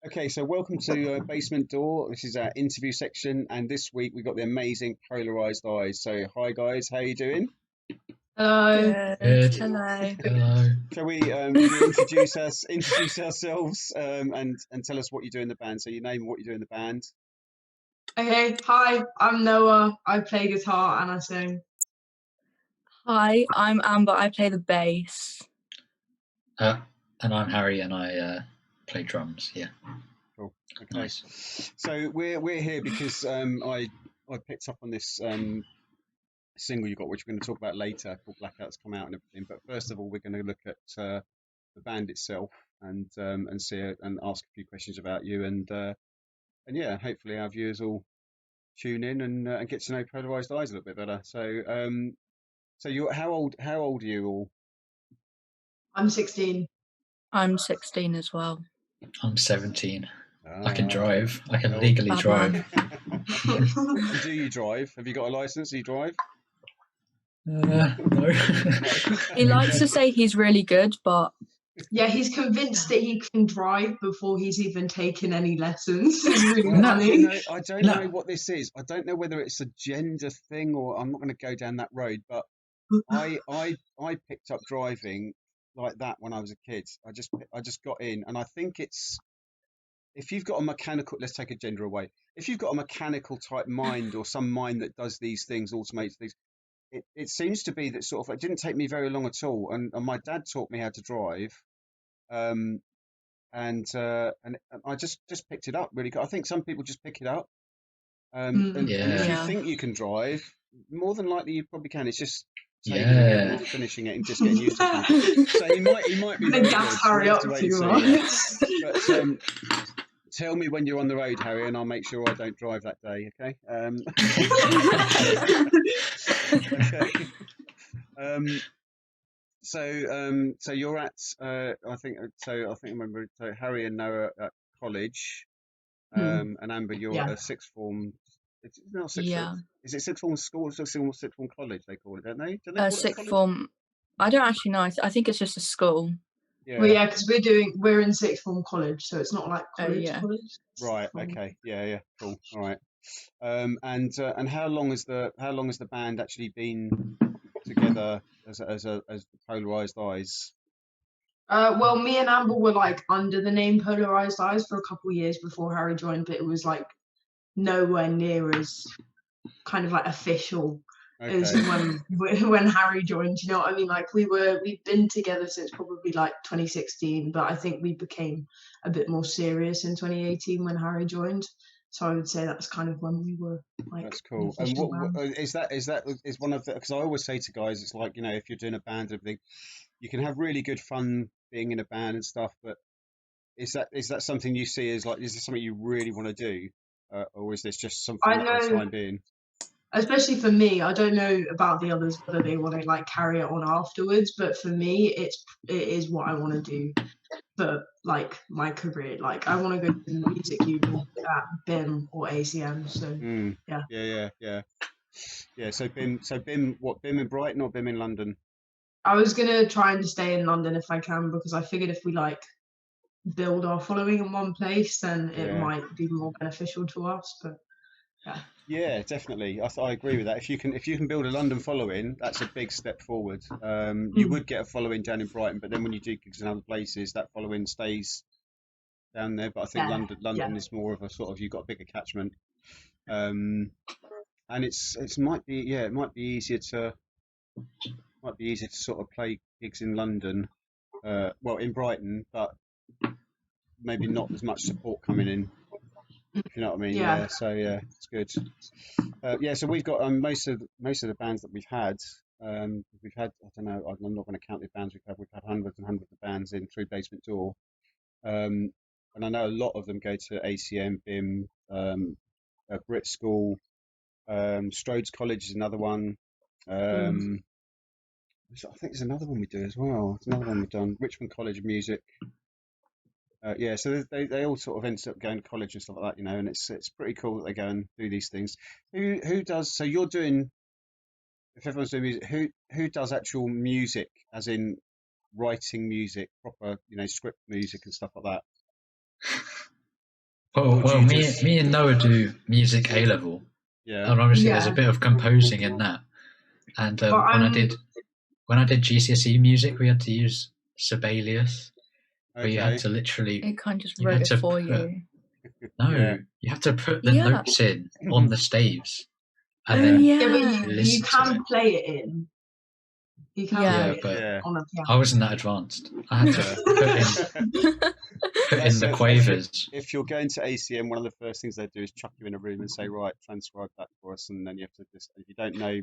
Okay, so welcome to Basement Door. This is our interview section, and this week we got the amazing polarized eyes. So, hi guys, how you doing? Hello. Good. Hello. Hello. Shall we introduce ourselves, and tell us what you do in the band? So, your name and what you do in the band. Okay, hi, I'm Noah. I play guitar and I sing. Hi, I'm Amber. I play the bass. And I'm Harry, and I play drums. Yeah. Cool. Okay. Nice. So we're here because I picked up on this single you got, which we're going to talk about later, called Blackout's come out and everything. But first of all, we're going to look at the band itself and see and ask a few questions about you and yeah, hopefully our viewers will tune in and get to know Polarized Eyes a little bit better. So you're how old are you all? I'm 16. I'm 16 as well. I'm 17. I can drive. I can Oh. legally Bad drive. And do you drive? Have you got a license? Do you drive? No. He likes to say he's really good, but Yeah, he's convinced that he can drive before he's even taken any lessons. It's really Well, funny. you know, I don't No. know what this is. I don't know whether it's a gender thing or I'm not going to go down that road. But I picked up driving like that when I was a kid. I just got in, and I think it's if you've got a mechanical. Let's take a gender away. If you've got a mechanical type mind or some mind that does these things, automates things, it seems to be that sort of. It didn't take me very long at all, and my dad taught me how to drive. Um, and I just picked it up really. I think some people just pick it up. And if you Yeah. think you can drive, more than likely you probably can. It's just taking it Yeah. and finishing it and just getting used to things. So he might be The very gas good. hurry We'll have up to wait too and see. much. But tell me when you're on the road, Harry, and I'll make sure I don't drive that day. Okay. Okay. So you're at I think I remember Harry and Noah at college, and Amber, you're Yeah. at a sixth form. It's not sixth Yeah. form. Is it sixth form school or sixth form college? They call it, don't they? Do they call it a Sixth college? form. I don't actually know. I think it's just a school. Yeah. Well, yeah, because we're in sixth form college, so it's not like college. Yeah. College. Right. Okay. Yeah. Cool. All right. And how long has the band actually been together as the Polarized Eyes? Well, me and Amber were like under the name Polarized Eyes for a couple of years before Harry joined, but it was like nowhere near as kind of like official as Okay. when Harry joined. You know what I mean? Like we've been together since probably like 2016, but I think we became a bit more serious in 2018 when Harry joined. So I would say that's kind of when we were like. That's cool. An And official what band. is one of the, because I always say to guys, it's like, if you're doing a band and everything, you can have really good fun being in a band and stuff, but is that something you see as like, is this something you really want to do, or is this just something I for the know, time being? especially for me, I don't know about the others whether they want to like carry it on afterwards, but for me, it is what I want to do for like my career. Like I want to go to the music uni at BIM or ACM. So yeah. Yeah. So BIM in Brighton or BIM in London? I was gonna try and stay in London if I can, because I figured if we like build our following in one place, then it might be more beneficial to us. But yeah. Yeah, definitely. I agree with that. If you can build a London following, that's a big step forward. You would get a following down in Brighton, but then when you do gigs in other places, that following stays down there. But I think London is more of a sort of, you've got a bigger catchment, and it might be easier to sort of play gigs in London, well, in Brighton, but maybe not as much support coming in. If you know what I mean. Yeah. So yeah, it's good. So we've got most of the bands that we've had. I don't know. I'm not going to count the bands we've had. We've had hundreds and hundreds of bands in through Basement Door, and I know a lot of them go to ACM, BIM, Brit School, Strode's College is another one. I think there's another one we do as well. There's another one we've done. Richmond College of Music. So they all sort of end up going to college and stuff like that, and it's pretty cool that they go and do these things. Who does? So you're doing. If everyone's doing music, who does actual music, as in writing music, proper, script music and stuff like that? Well, me and Noah do music A level, and obviously there's a bit of composing in that. And when I did GCSE music, we had to use Sibelius. But you had to literally... It can't just write it for you. No, you have to put the notes in on the staves. And then but you can play it in. You can play it on a piano. I wasn't that advanced. I had to put in the quavers. If you're going to ACM, one of the first things they do is chuck you in a room and say, right, transcribe that for us. And then you have to just, if you don't know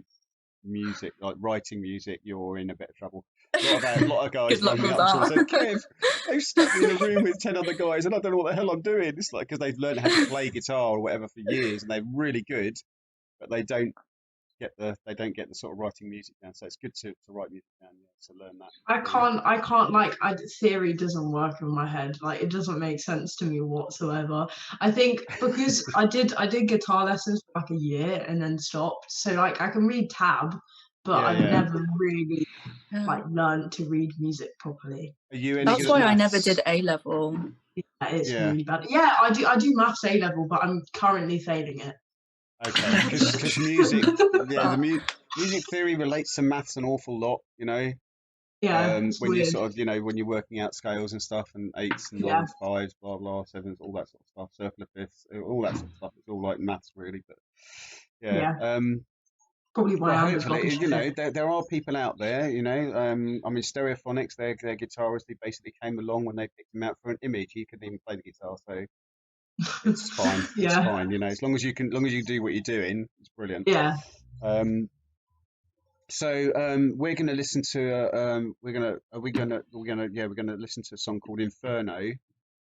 music, like writing music, you're in a bit of trouble. A lot of guys rang me up and said, Kev, they've stuck me in a room with 10 other guys and I don't know what the hell I'm doing. It's like, because they've learned how to play guitar or whatever for years and they're really good, but they don't get the sort of writing music down. So it's good to write music down, to learn that. I can't theory doesn't work in my head. Like, it doesn't make sense to me whatsoever. I think because I did guitar lessons for like a year and then stopped. So like I can read tab, but I've never really like learned to read music properly. That's why I never did A level. Yeah, it's really bad. Yeah, I do maths A level, but I'm currently failing it. Okay, because music, the music theory relates to maths an awful lot, you know. Yeah. When you sort of, you know, when you're working out scales and stuff, and 8s and 9s, 5s, blah blah, 7s, all that sort of stuff, circle of fifths, all that sort of stuff. It's all like maths, really. But probably why I'm hopefully, you know, there are people out there, you know. I mean, Stereophonics, their guitarist, he basically came along when they picked him out for an image. He couldn't even play the guitar, so. It's fine. It's fine. You know, as long as you do what you're doing, it's brilliant. Yeah. So we're going to listen to we're going to listen to a song called Inferno.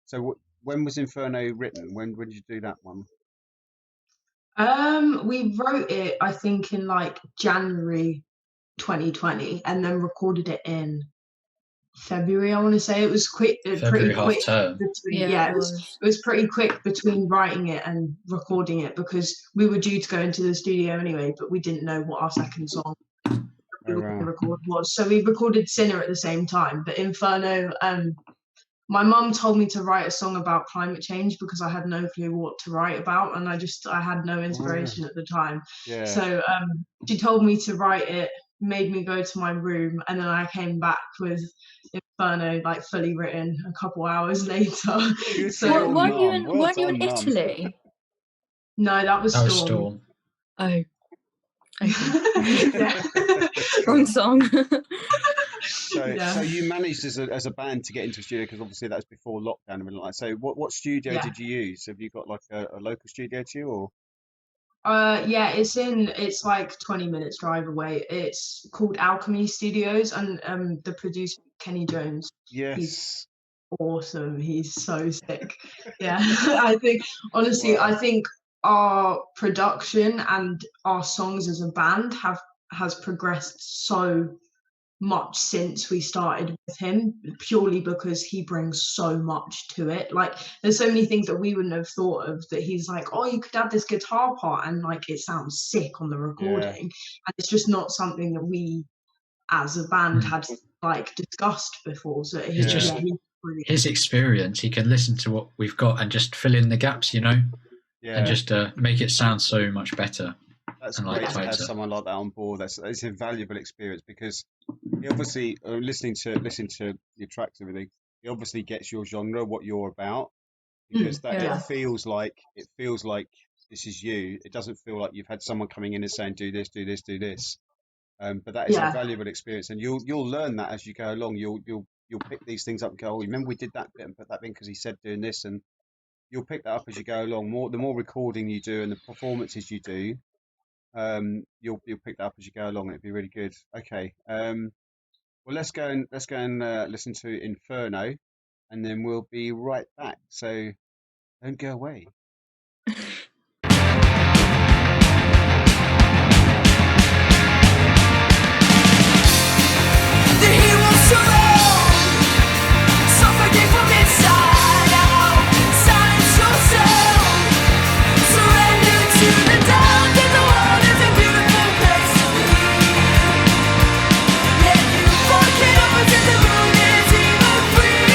So when was Inferno written? When did you do that one? We wrote it, I think, in like January 2020, and then recorded it in February. I want to say it was quick, pretty quick. It was pretty quick between writing it and recording it because we were due to go into the studio anyway, but we didn't know what our second song we were going to record was. So we recorded Sinner at the same time. But Inferno, my mum told me to write a song about climate change because I had no clue what to write about, and I had no inspiration at the time. Yeah. So she told me to write it, made me go to my room, and then I came back with Inferno like fully written a couple hours later. So weren't you in Italy? No, that was Storm. Oh. Okay. Wrong song. So you managed as a band to get into a studio because obviously that was before lockdown and everything like that. So what studio did you use? Have you got like a local studio to you or? It's like 20 minutes drive away. It's called Alchemy Studios, and the producer Kenny Jones. Yes. He's awesome. He's so sick. Yeah. I think our production and our songs as a band has progressed so much since we started with him, purely because he brings so much to it. Like, there's so many things that we wouldn't have thought of that he's like, oh, you could add this guitar part and like it sounds sick on the recording. And it's just not something that we as a band had like discussed before. So his experience, he can listen to what we've got and just fill in the gaps, you know, and just make it sound so much better. That's great to have someone like that on board. It's a valuable experience because he obviously, listening to your tracks and everything, he obviously gets your genre, what you're about, because it feels like this is you. It doesn't feel like you've had someone coming in and saying do this, do this, do this. But that is a valuable experience, and you'll learn that as you go along. You'll pick these things up and go, oh, remember we did that bit and put that in because he said doing this, and you'll pick that up as you go along. The more recording you do and the performances you do. You'll pick that up as you go along. It'd be really good. Okay. Well, let's go and listen to Inferno, and then we'll be right back. So don't go away. The heroes surround, suffocate from inside out. Silence yourself, surrender to the doubt that the world is a beautiful place to be. Let you forget opposite the moon is even free.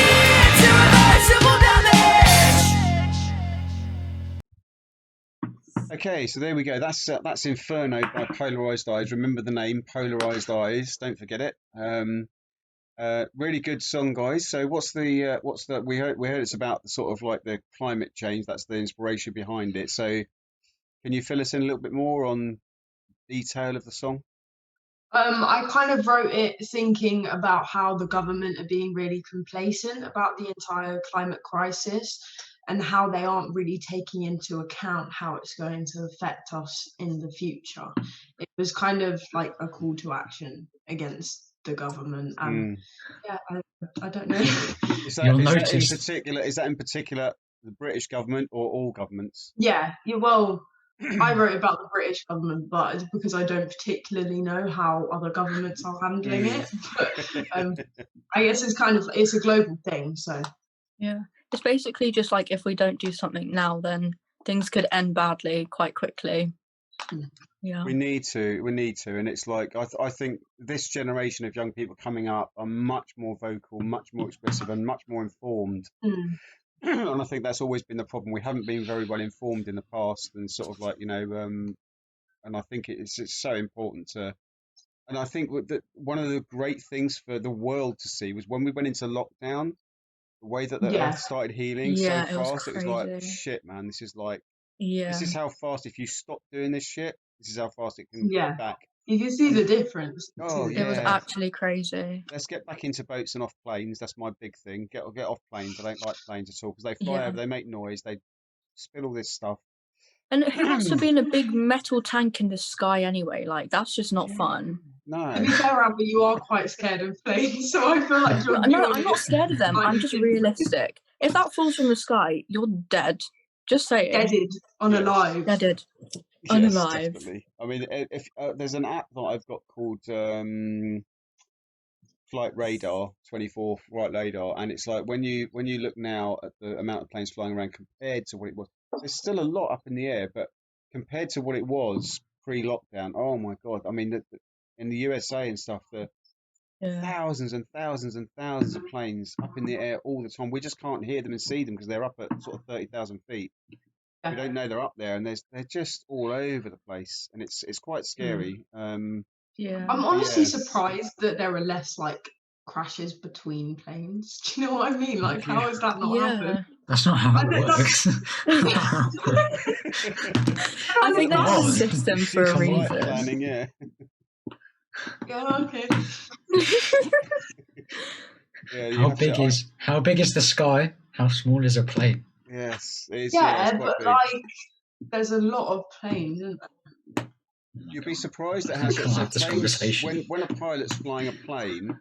It's irreversible damage. Okay, so there we go. That's Inferno by Polarized Eyes. Remember the name, Polarized Eyes. Don't forget it. Really good song, guys. So what's the we heard it's about the sort of like the climate change. That's the inspiration behind it. So can you fill us in a little bit more on detail of the song? I kind of wrote it thinking about how the government are being really complacent about the entire climate crisis and how they aren't really taking into account how it's going to affect us in the future. It was kind of like a call to action against the government. Yeah, I don't know. Is You'll that notice. is that in particular the British government or all governments? Yeah, well, I wrote about the British government, but it's because I don't particularly know how other governments are handling it. But I guess it's a global thing. So Yeah, it's basically just like if we don't do something now, then things could end badly quite quickly. Yeah. We need to, and it's like I think this generation of young people coming up are much more vocal, much more expressive, and much more informed. And I think that's always been the problem. We haven't been very well informed in the past, and sort of like and I think it's so important to. And I think that one of the great things for the world to see was when we went into lockdown, the way that the yeah, Earth started healing so Yeah, it was fast. It was like, crazy. shit, man, this is Yeah. how fast, if you stop doing this shit, this is how fast it can yeah, get back. you can see And the difference. oh It was yeah, actually crazy. let's get back into boats and off planes. That's my big thing. Get off planes. I don't like planes at all because they fly Yeah. over, they make noise, they spill all this stuff. And who wants to be in a big metal tank in the sky anyway? Like, that's just not fun. No. To be fair, Amber, you are quite scared of planes, so I feel like you're No, I'm not scared of them. I'm just realistic. If that falls from the sky, you're dead. Just saying. deaded, unalive. Deaded. Yes, Unalive. definitely. I mean, if there's an app that I've got called Flight Radar, 24 Flight Radar, and it's like when you look now at the amount of planes flying around compared to what it was, there's still a lot up in the air, but compared to what it was pre-lockdown, oh my God! I mean, in the USA and stuff, the thousands and thousands and thousands of planes up in the air all the time. We just can't hear them and see them because they're up at sort of 30,000 feet. We don't know they're up there, and they're just all over the place, and it's quite scary. Yeah. I'm honestly surprised that there are less like crashes between planes. Do you know what I mean? Like, how has that not happened? That's not how it works. I think that's a system for a reason. Planning, yeah, okay. How big is the sky? How small is a plane? Yes, but big. Like, there's a lot of planes, isn't there? You'd be surprised at how planes, when a pilot's flying a plane,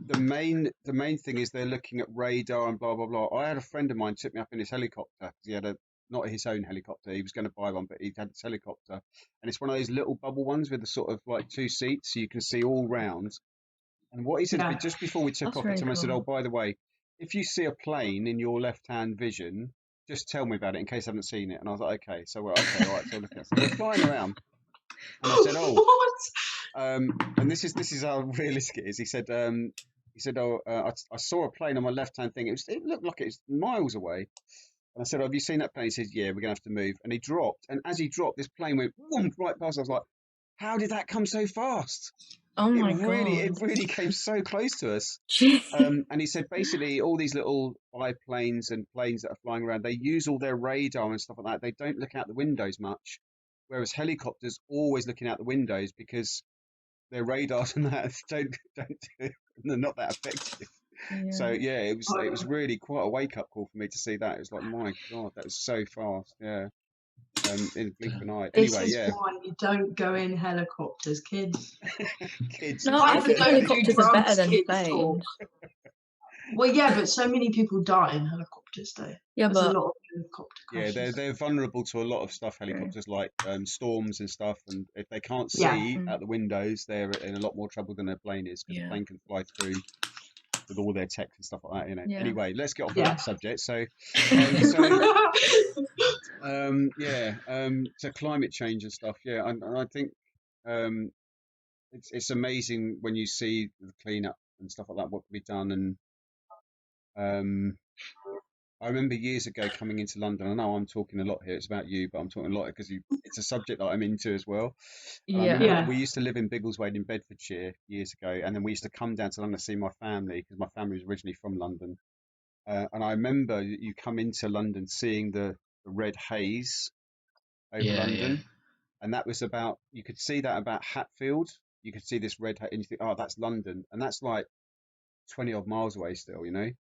the main thing is they're looking at radar and blah blah blah. I had a friend of mine took me up in his helicopter. He had not his own helicopter. He was going to buy one, but he had this helicopter, and it's one of those little bubble ones with the sort of like two seats, so you can see all round. And what he said to me just before we took off, I said, "Oh, by the way, if you see a plane in your left-hand vision, just tell me about it in case I haven't seen it." And I was like, "Okay, so all right, so look at it. So they're flying around." And I said, "Oh, what?" And this is how realistic it is. He said, "Oh, I saw a plane on my left-hand thing. It looked like it was miles away." And I said, "Oh, have you seen that plane?" He said, "Yeah, we're gonna have to move." And he dropped, and as he dropped, this plane went whoom, right past. I was like, "How did that come so fast?" Oh my God! It really came so close to us. And he said basically all these little biplanes and planes that are flying around, they use all their radar and stuff like that. They don't look out the windows much, whereas helicopters always looking out the windows because their radars and that don't they're not that effective. Yeah. So yeah, it was really quite a wake up call for me to see that. It was like, my God, that was so fast. Yeah. In the blink of an eye. Anyway, this is why you don't go in helicopters, kids. Kids. No, I think helicopters are better than planes. Well, yeah, but so many people die in helicopters, though. Yeah, There's but a lot of helicopter crashes. Yeah, they're vulnerable to a lot of stuff. Helicopters, like storms and stuff, and if they can't see out the windows, they're in a lot more trouble than a plane is because a plane can fly through with all their tech and stuff like that. You know. Yeah. Anyway, let's get off that subject. So, so climate change and stuff. Yeah, and I think it's amazing when you see the cleanup and stuff like that. What can be done, and I remember years ago coming into London. I know I'm talking a lot here. It's about you, but I'm talking a lot because it's a subject that I'm into as well. And I remember we used to live in Biggleswade in Bedfordshire years ago, and then we used to come down to London to see my family because my family was originally from London. And I remember you come into London seeing the red haze over London, and that was about, you could see that about Hatfield. You could see this red haze, and you think, oh, that's London, and that's like 20 odd miles away still, you know.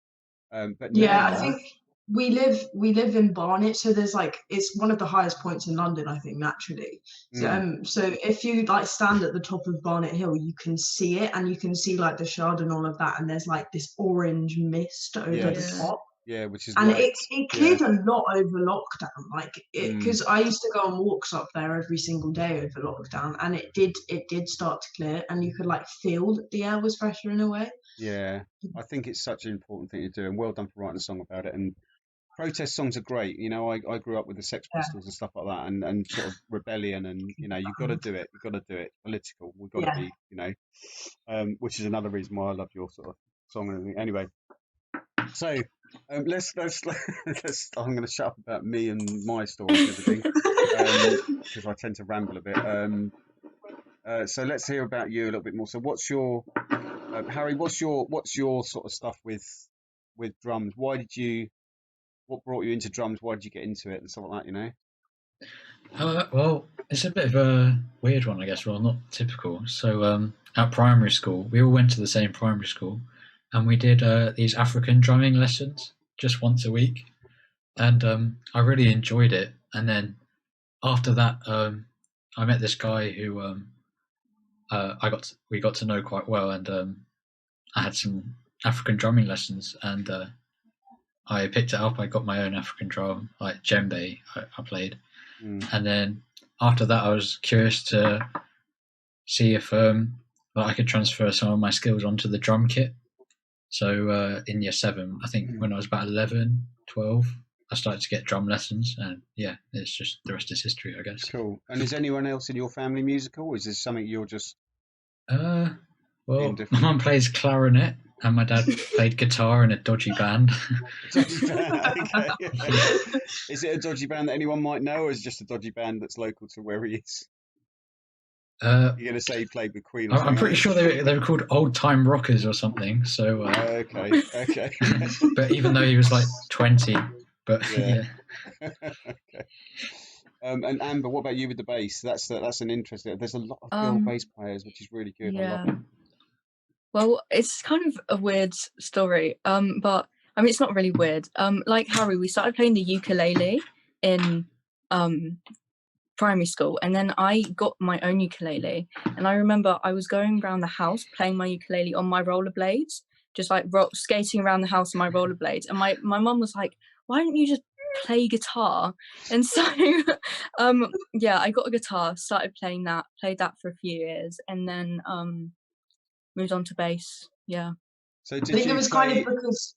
But I now, think we live in Barnet, so there's like, it's one of the highest points in London, I think, naturally. So if you like stand at the top of Barnet Hill, you can see it, and you can see like the Shard and all of that, and there's like this orange mist over the top. yeah, which is And like, it cleared a lot over lockdown, like because I used to go on walks up there every single day over lockdown, and it did start to clear, and you could like feel that the air was fresher in a way. Yeah, I think it's such an important thing to do, and well done for writing a song about it. And protest songs are great. You know, I grew up with the Sex Pistols and stuff like that, and sort of rebellion, and you know, you've got to do it. You've got to do it. Political. We've got to be, you know, which is another reason why I love your sort of song and everything. Anyway, so let's I'm going to shut up about me and my stories and everything because I tend to ramble a bit. So let's hear about you a little bit more. So what's your Harry? What's your sort of stuff with drums? What brought you into drums? Why did you get into it and stuff like that? You know. Well, it's a bit of a weird one, I guess. Well, not typical. So at primary school, we all went to the same primary school, and we did these African drumming lessons just once a week, and I really enjoyed it. And then after that, I met this guy who we got to know quite well, and I had some African drumming lessons, and I picked it up. I got my own African drum, like djembe. I played, and then after that, I was curious to see if I could transfer some of my skills onto the drum kit. So in year 7, I think when I was about 11, 12, I started to get drum lessons, and yeah, it's just the rest is history, I guess. Cool. And is anyone else in your family musical, or is this something you're just? Well, my mum plays clarinet, and my dad played guitar in a dodgy band. Dodgy band, okay. Is it a dodgy band that anyone might know, or is it just a dodgy band that's local to where he is? You're going to say he played with Queen or something? I'm pretty sure they were called Old Time Rockers or something. So okay. But even though he was like 20, but yeah. Okay. And Amber, what about you with the bass? That's an interesting. There's a lot of girl bass players, which is really good. Yeah. I love it. Well, it's kind of a weird story, but I mean, it's not really weird. Like Harry, we started playing the ukulele in primary school, and then I got my own ukulele, and I remember I was going around the house playing my ukulele on my rollerblades, just like skating around the house on my rollerblades, and my mum was like, why don't you just play guitar? And so yeah, I got a guitar, started played that for a few years, and then moved on to bass. Yeah. So I think it was kind of because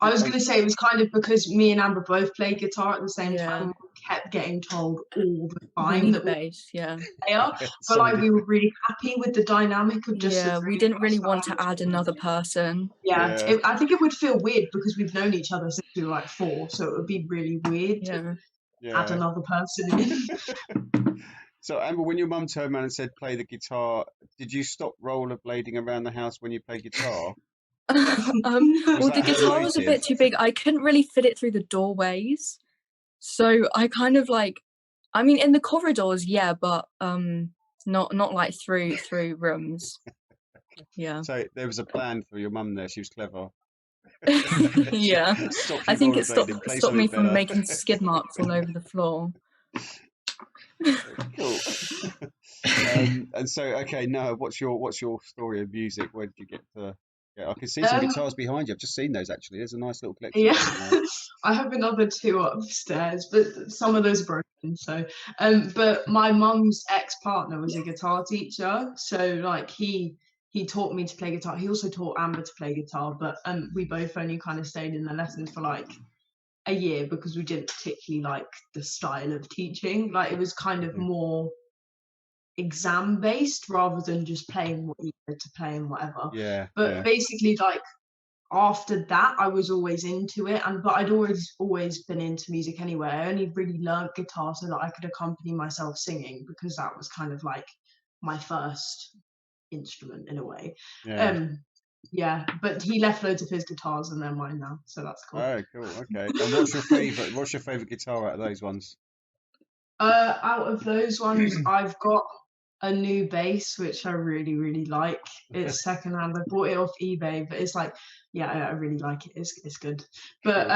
I was going to say it was kind of because me and Amber both played guitar at the same time. We kept getting told all the time that bass, but like we were really happy with the dynamic of just. We didn't really want to add another person. I think it would feel weird because we've known each other since we were like 4, so it would be really weird to add another person in. So Amber, when your mum turned around and said play the guitar, did you stop rollerblading around the house when you play guitar? Well, the guitar was a bit too big. I couldn't really fit it through the doorways, so I kind of like, I mean, in the corridors, yeah, but not like through rooms. Yeah. So there was a plan for your mum there. She was clever. Yeah. I think it stopped me from making skid marks all over the floor. Cool. And so, okay, Noah, what's your story of music? Where did you get to? Yeah, I can see some guitars behind you. I've just seen those actually. There's a nice little collection. Yeah, I have another 2 upstairs, but some of those are broken. So, but my mum's ex-partner was a guitar teacher, so like he taught me to play guitar. He also taught Amber to play guitar, but we both only kind of stayed in the lessons for like a year because we didn't particularly like the style of teaching. Like it was kind of more exam based rather than just playing what you wanted to play and whatever. But basically, like after that I was always into it, but I'd always been into music anyway. I only really learned guitar so that I could accompany myself singing, because that was kind of like my first instrument in a way. Yeah, but he left loads of his guitars and they're mine now, so that's cool. Oh, cool. Okay. And what's your favorite guitar out of those ones? Out of those ones, I've got a new bass which I really like. It's secondhand. I bought it off eBay, but it's like, yeah, I really like it. It's good. But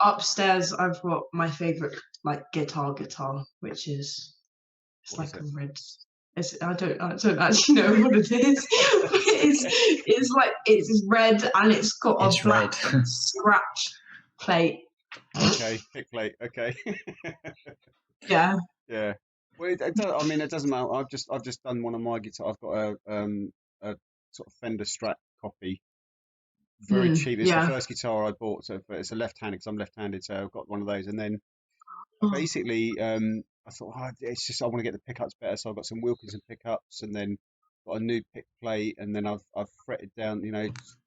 upstairs I've got my favorite like guitar, which is like a red. I don't actually know what it is. it's red and it's got a black scratch plate. Okay, pick plate. Okay. Yeah. Yeah. Well, it doesn't matter. I've just done one of my guitars. I've got a sort of Fender Strat copy, very cheap. It's the first guitar I bought, so it's a left-handed because I'm left-handed, so I've got one of those. And then basically, I thought, it's just I want to get the pickups better, so I've got some Wilkinson pickups, and then got a new pick plate, and then I've fretted down,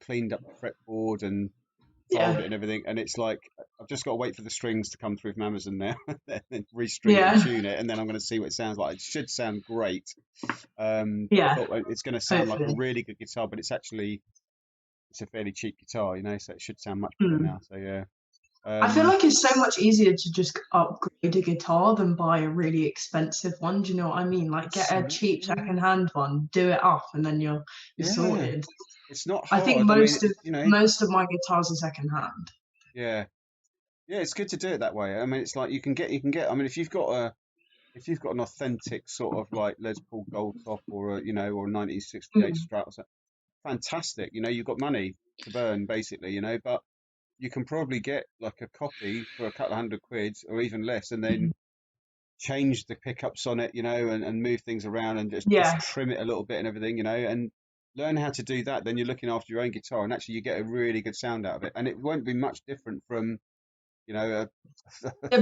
cleaned up the fretboard and filed it and everything, and it's like I've just got to wait for the strings to come through from Amazon now, and then restring it and tune it, and then I'm going to see what it sounds like. It should sound great. I thought it's going to sound like a really good guitar, but it's a fairly cheap guitar, so it should sound much better now. So yeah. I feel like it's so much easier to just upgrade a guitar than buy a really expensive one. Do you know what I mean? Like, get a cheap second-hand one, do it up, and then you're sorted. It's not hard. I think most of my guitars are second-hand. Yeah, it's good to do it that way. I mean, it's like you can get. I mean, if you've got an authentic sort of like Les Paul Gold Top or a 1968 Strat or something, fantastic. You've got money to burn basically. But you can probably get like a copy for a couple of £100 or even less, and then change the pickups on it, and move things around and just trim it a little bit and everything, and learn how to do that. Then you're looking after your own guitar, and actually you get a really good sound out of it, and it won't be much different from, but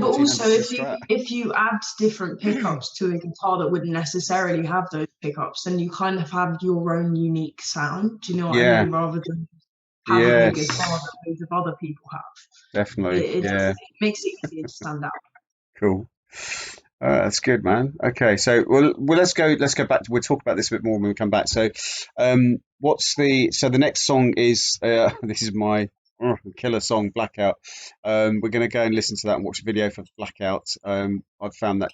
also if you add different pickups to a guitar that wouldn't necessarily have those pickups, then you kind of have your own unique sound. Do you know what I mean? Rather than having a guitar that loads of other people have. Definitely. It makes it easier to stand out. Cool. That's good, man. Okay, so let's go back. We'll talk about this a bit more when we come back. So, the next song is this is my killer song, Blackout. We're going to go and listen to that and watch a video for Blackout. I've found that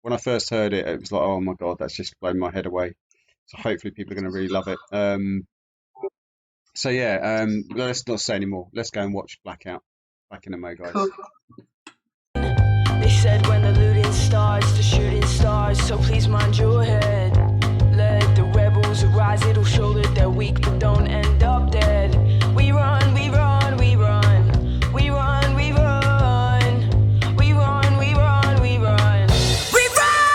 when I first heard it, it was like, oh my God, that's just blown my head away. So hopefully people are going to really love it. Let's not say anymore. Let's go and watch Blackout. Back in a mo, guys. Cool. They said when the looting starts, the shooting starts, so please mind your head. Let the rebels arise, it'll show that they're weak, but don't end up dead. We run, we run, we run. We run, we run. We run, we run, we run. We run!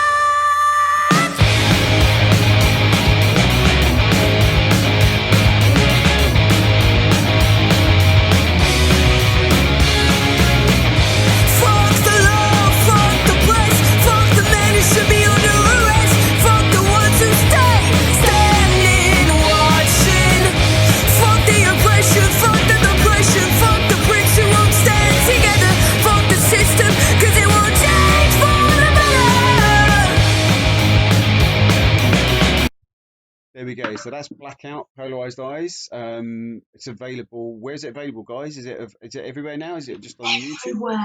Fuck the law, fuck the place, fuck the men who should be under arrest, fuck the ones who stay standing watching, fuck the oppression, fuck the depression, fuck the bricks who won't stand together, fuck the system, cause it won't change for the better. There we go. So that's Blackout, Polarized Eyes. It's available. Where is it available, guys? Is it everywhere now? Is it just on YouTube?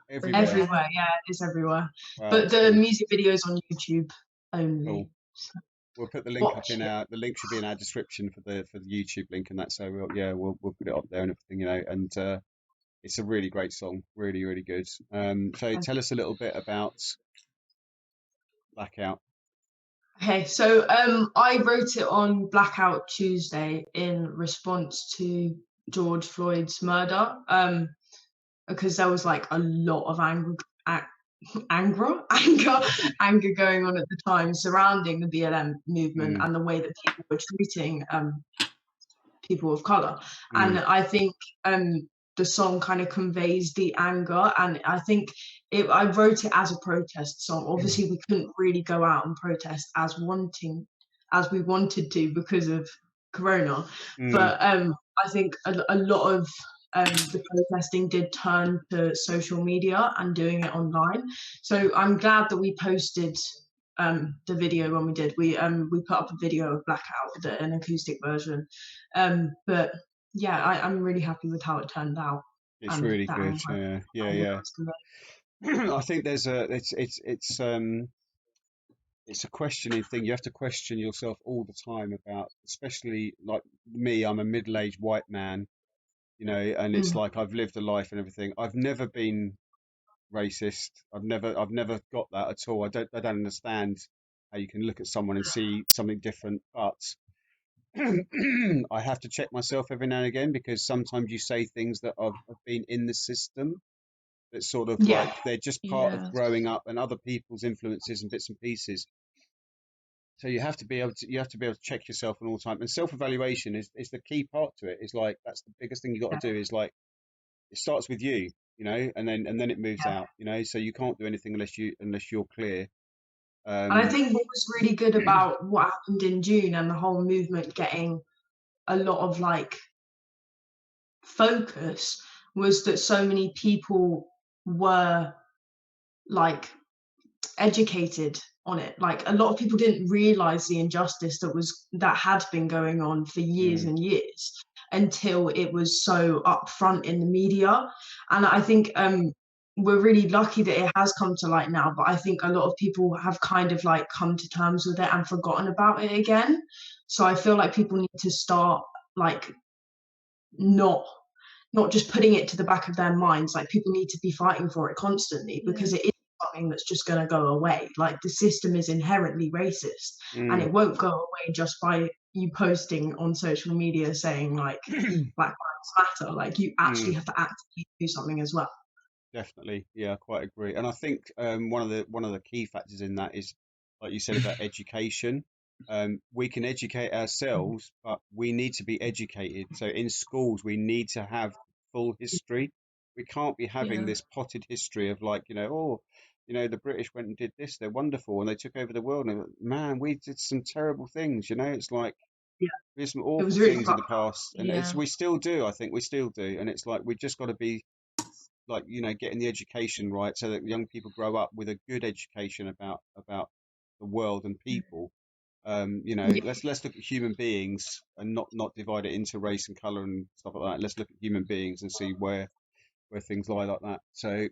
Everywhere. Yeah, it's everywhere. Wow, but the music videos on YouTube only. Cool. We'll put the link up in the link should be in our description for the YouTube link and that. So we'll put it up there and everything, and it's a really great song, really, really good. So tell us a little bit about Blackout. Okay, so I wrote it on Blackout Tuesday in response to George Floyd's murder, because there was like a lot of anger going on at the time surrounding the BLM movement and the way that people were treating people of color. And I think the song kind of conveys the anger, and I think I wrote it as a protest song. Obviously we couldn't really go out and protest as we wanted to because of corona. But I think a lot of the protesting did turn to social media and doing it online. So I'm glad that we posted the video when we did. We put up a video of Blackout, an acoustic version. But yeah, I'm really happy with how it turned out. It's really good. Yeah. I think there's it's a questioning thing. You have to question yourself all the time about, especially like me, I'm a middle-aged white man, you know, and it's like I've lived a life and everything. I've never been racist. I've never got that at all. I don't understand how you can look at someone and see something different, but I have to check myself every now and again, because sometimes you say things that have been in the system, that sort of like they're just part of growing up and other people's influences and bits and pieces. So you have to be able to check yourself all the time, and self-evaluation is the key part to it. Is like, that's the biggest thing you got to do. Is like, it starts with you, you know, and then it moves out, you know. So you can't do anything unless you're clear. And I think what was really good about what happened in June and the whole movement getting a lot of like focus was that so many people were like educated on it. Like, a lot of people didn't realize the injustice that had been going on for years and years, until it was so upfront in the media. And I think we're really lucky that it has come to light now, but I think a lot of people have kind of like come to terms with it and forgotten about it again. So I feel like people need to start like not just putting it to the back of their minds. Like, people need to be fighting for it constantly, because it is something that's just going to go away. Like, the system is inherently racist, and it won't go away just by you posting on social media saying like Black Lives Matter. Like, you actually have to actively do something as well. Definitely, yeah, I quite agree. And I think one of the key factors in that is, like you said, about education. We can educate ourselves, but we need to be educated. So in schools, we need to have full history. We can't be having this potted history of like, the British went and did this. They're wonderful, and they took over the world. And man, we did some terrible things. You know, it's like there's some awful things in the past, and we still do. I think we still do, and it's like we just got to be like, getting the education right, so that young people grow up with a good education about the world and people. Let's look at human beings and not divide it into race and color and stuff like that. Let's look at human beings and see where things lie like that. So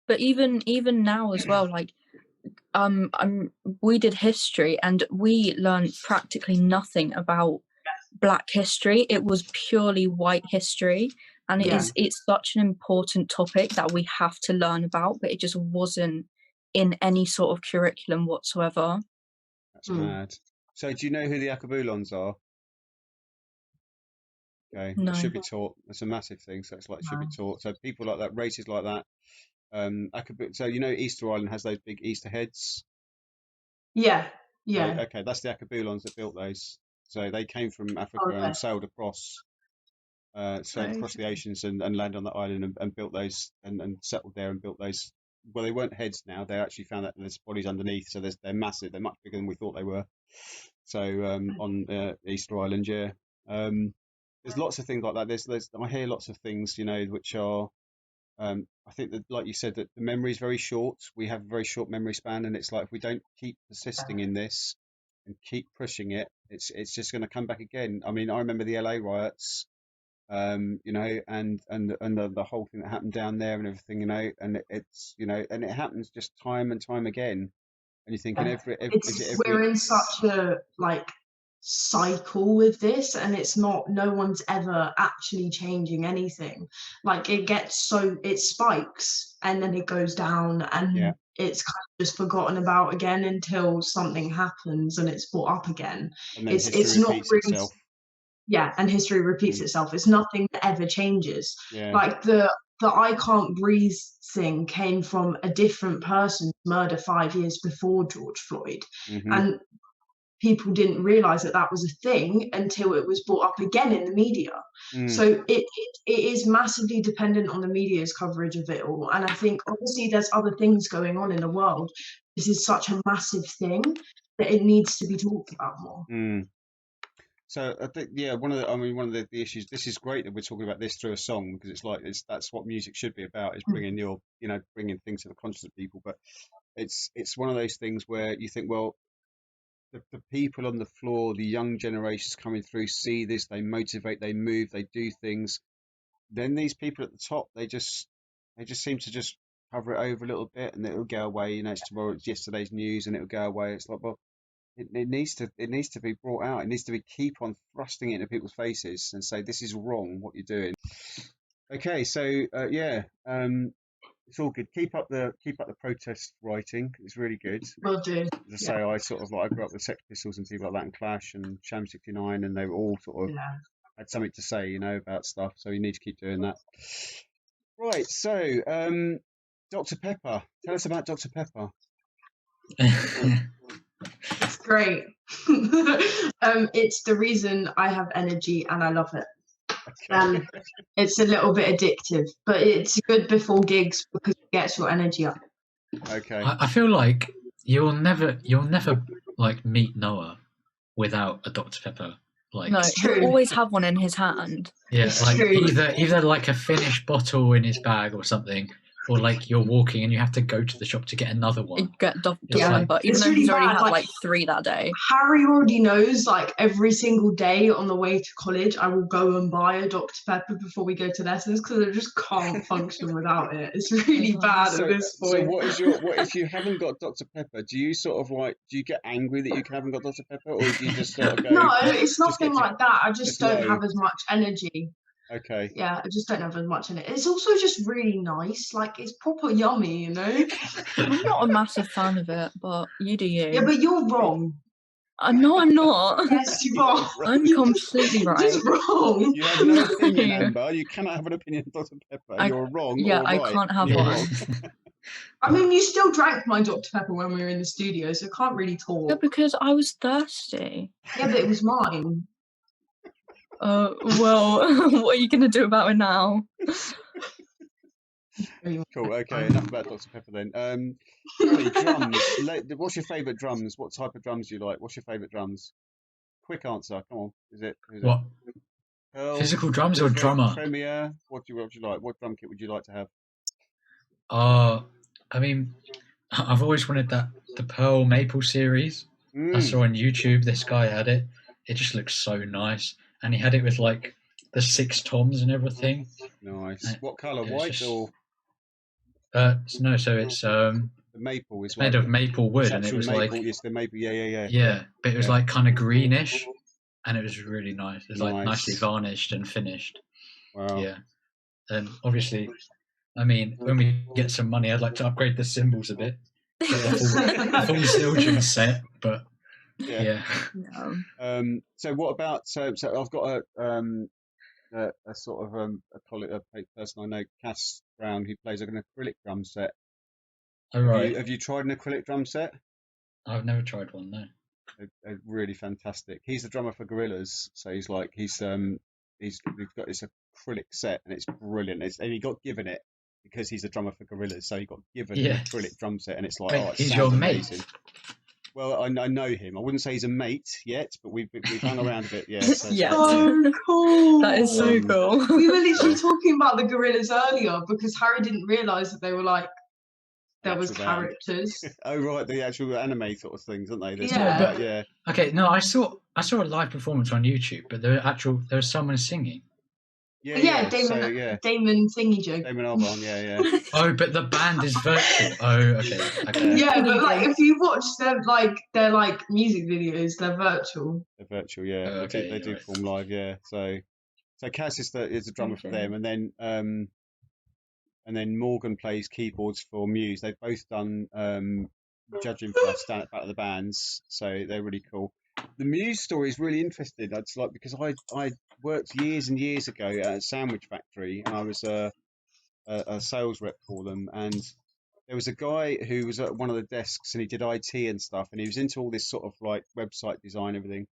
but even now as well, like we did history and we learned practically nothing about Black history. It was purely white history, and it's such an important topic that we have to learn about, but it just wasn't in any sort of curriculum whatsoever. That's mad. So do you know who the Akabulons are? Okay, no. It should be taught. It's a massive thing, so it's like should be taught. So people like that, races like that. So Easter Island has those big Easter heads. Yeah. Okay, that's the Akabulons that built those. So they came from Africa and sailed across the oceans and landed on the island and built those and settled there and built those. Well, they weren't heads now. They actually found that there's bodies underneath, so they're massive. They're much bigger than we thought they were. So on Easter Island, there's lots of things like that. I hear lots of things, which are. I think that, like you said, that the memory is very short. We have a very short memory span, and it's like, if we don't keep persisting in this and keep pushing it, it's just going to come back again. I mean, I remember the LA riots. And the whole thing that happened down there and everything, and it's and it happens just time and time again, and you're thinking we're in such a like cycle with this, and no one's ever actually changing anything. Like, it spikes and then it goes down, and it's kind of just forgotten about again until something happens and it's brought up again. And then it's not really itself. Yeah, and history repeats itself. It's nothing that ever changes. Like the I Can't Breathe thing came from a different person's murder 5 years before George Floyd. And people didn't realize that was a thing until it was brought up again in the media. So it is massively dependent on the media's coverage of it all. And I think obviously there's other things going on in the world. This is such a massive thing that it needs to be talked about more. So I think, yeah, one of the issues. This is great that we're talking about this through a song, because it's like that's what music should be about, is bringing bringing things to the conscious of people. But it's one of those things where you think, well, the people on the floor, the young generations coming through, see this, they motivate, they move, they do things. Then these people at the top, they just seem to just cover it over a little bit, and it'll go away. It's yesterday's news, and it'll go away. It's like, well, it needs to be brought out. It needs to be keep on thrusting it into people's faces and say, this is wrong what you're doing. Okay, so it's all good. Keep up the protest writing. It's really good. Will do. As I say, I grew up with Sex Pistols and people like that, and Clash and Sham 69, and they were all sort of had something to say, about stuff. So you need to keep doing that. Right. So, Dr. Pepper. Tell us about Dr. Pepper. It's great. It's the reason I have energy and I love it. Okay. It's a little bit addictive, but it's good before gigs because it gets your energy up. Okay. I feel like you'll never like meet Noah without a Dr. Pepper. Like, no, he'll always have one in his hand. Yeah, it's like either like a finished bottle in his bag or something, or like you're walking and you have to go to the shop to get another one. You get Dr. Pepper, even though he's already had like 3 that day. Harry already knows, like, every single day on the way to college, I will go and buy a Dr. Pepper before we go to lessons because I just can't function without it. It's really bad at this point. So what if you haven't got Dr. Pepper? Do you sort of like, do you get angry that you haven't got Dr. Pepper, or do you just sort of go? No, it's nothing like that. I just don't have as much energy. Okay. Yeah, I just don't have as much in it. It's also just really nice. Like, it's proper yummy, I'm not a massive fan of it, but you do you. Yeah, but you're wrong. No, I'm not. Yes, you are. I'm completely right. Just wrong. You have no opinion, Amber. You cannot have an opinion on Dr. Pepper. You're wrong. Yeah, or right. I can't have one. I mean, you still drank my Dr. Pepper when we were in the studio, so I can't really talk. Yeah, because I was thirsty. Yeah, but it was mine. Well, what are you going to do about it now? Cool, okay, enough about Dr. Pepper then. Harry, drums. What's your favourite drums? What type of drums do you like? What's your favourite drums? Quick answer, come on. Is it what? Pearl, physical drums or drummer? Premier. What do you like? What drum kit would you like to have? I mean, I've always wanted the Pearl Maple series. I saw on YouTube this guy had it. It just looks so nice. And he had it with like the 6 toms and everything. Nice. What colour? White or? No. So it's the maple is made of maple wood, and it was maple, like the maple. Yeah. Yeah, but it was like kind of greenish, and it was really nice. It was like nicely varnished and finished. Wow. Yeah, and obviously, I mean, when we get some money, I'd like to upgrade the cymbals a bit. The full Zildjian set, but. Yeah. So what about so I've got a sort of a person I know, Cass Brown, who plays an acrylic drum set. Oh, right. Have you tried an acrylic drum set? I've never tried one. No. They're really fantastic. He's the drummer for Gorillaz, so he's got this acrylic set, and it's brilliant. And he got given it because he's the drummer for Gorillaz, so he got given an acrylic drum set, and it's like, he's your amazing. Mate. Well, I know him. I wouldn't say he's a mate yet, but we've hung around a bit. Yeah. So Cool. That is so cool. We were literally talking about the Gorillaz earlier because Harry didn't realise that they were like there was characters. Oh right, the actual anime sort of things, aren't they? Yeah. Okay, no, I saw a live performance on YouTube, but there was someone singing. Yeah, Damon Thingy Joke. Damon Albarn, yeah. Oh, but the band is virtual. Oh, okay. Yeah, but like if you watch their music videos, they're virtual. They're virtual, yeah. Oh, okay, they do perform live, yeah. So Cass is the drummer for them, and then Morgan plays keyboards for Muse. They've both done judging for us down at Battle of the Bands, so they're really cool. The Muse story is really interesting. It's like because I worked years and years ago at a sandwich factory, and I was a sales rep for them. And there was a guy who was at one of the desks, and he did IT and stuff, and he was into all this sort of like website design, everything.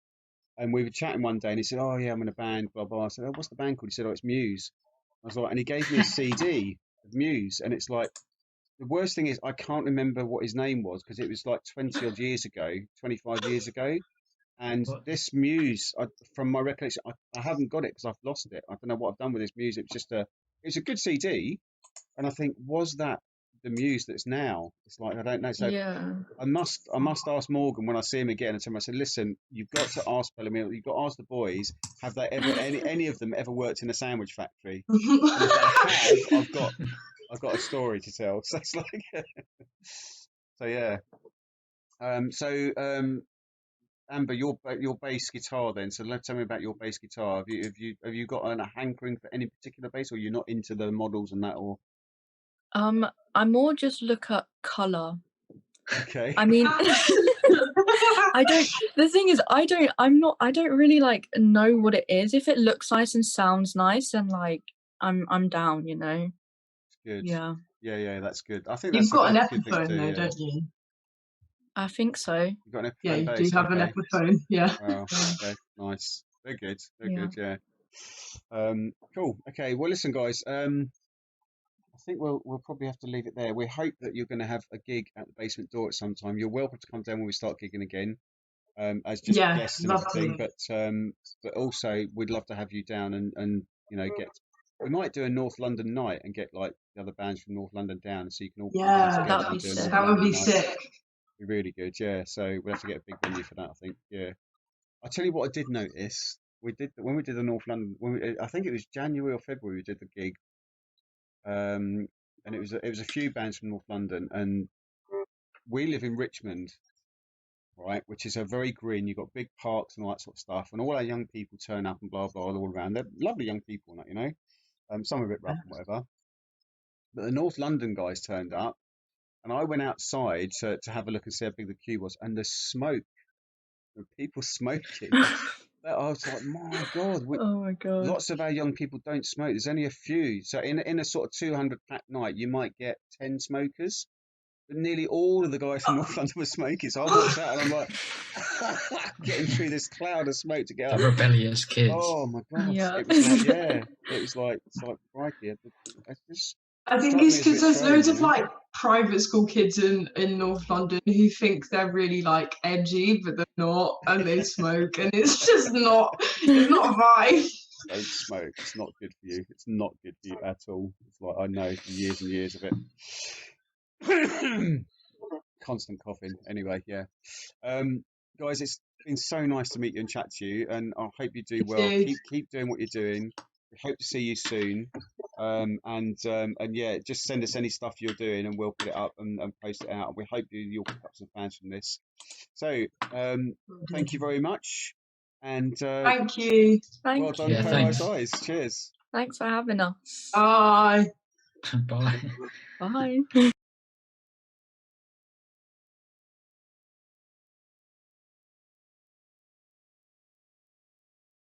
And we were chatting one day, and he said, "Oh yeah, I'm in a band, blah blah." I said, "Oh, what's the band called?" He said, "Oh, it's Muse." I was like, and he gave me a CD of Muse, and it's like the worst thing is I can't remember what his name was because it was like 20 odd years ago, 25 years ago. And this Muse, from my recollection, I haven't got it because I've lost it. I don't know what I've done with this Muse. It's a good CD, and I think, was that the Muse that's now? It's like, I don't know. So Yeah. I must ask Morgan when I see him again and tell him, I said, listen, you've got to ask Bellamy, you've got to ask the boys, have they ever any of them ever worked in a sandwich factory? And if they have, I've got a story to tell. So it's like, so yeah. Amber, your bass guitar then. So tell me about your bass guitar. Have you got a hankering for any particular bass, or you're not into the models and that, or? I more just look at color. Okay. I mean, the thing is, I don't really like know what it is. If it looks nice and sounds nice, then like I'm down, you know. It's good. Yeah. Yeah, that's good. I think You've that's got an good thing to Epiphone do, though, yeah. don't you? I think so. You've got an Epiphone Yeah, you bass, do have an okay. Epiphone, yeah. Wow, okay, nice. They're good. They're Yeah. good, yeah. Cool. Okay, well listen guys, I think we'll probably have to leave it there. We hope that you're gonna have a gig at the Basement Door at some time. You're welcome to come down when we start gigging again. As just guests and everything, but also we'd love to have you down and you know, we might do a North London night and get like the other bands from North London down, so you can all come down together. That'd be sick. That would be sick. Be really good, yeah. So we'll have to get a big venue for that, I think. Yeah. I'll tell you what I did notice. When we did the North London, I think it was January or February we did the gig. And it was a few bands from North London, and we live in Richmond, right, which is a very green. You've got big parks and all that sort of stuff, and all our young people turn up and blah blah all around. They're lovely young people, and that, you know. Some are a bit rough and whatever. But the North London guys turned up, and I went outside to have a look and see how big the queue was, and the smoke, and people smoking. I was like, my God. Oh my God. Lots of our young people don't smoke. There's only a few. So in a sort of 200 pack night, you might get 10 smokers. But nearly all of the guys from North London were smoking. So I walked out and I'm like, getting through this cloud of smoke to get up. The rebellious kids. Oh my God. Yeah. It was like, yeah. It's like, crikey. I think it's because there's loads of like private school kids in North London who think they're really like edgy, but they're not, and they smoke, and it's just it's not a vibe. Don't smoke. It's not good for you. It's not good for you at all. It's like, I know, years and years of it. Constant coughing. Anyway, yeah. Guys, it's been so nice to meet you and chat to you, and I hope you do well. Keep doing what you're doing. We hope to see you soon. And yeah, just send us any stuff you're doing and we'll put it up and post it out. We hope you'll pick up some fans from this. So thank you very much. And thank you. Well done, Polarized Eyes. Cheers. Thanks for having us. Bye. Bye. Bye.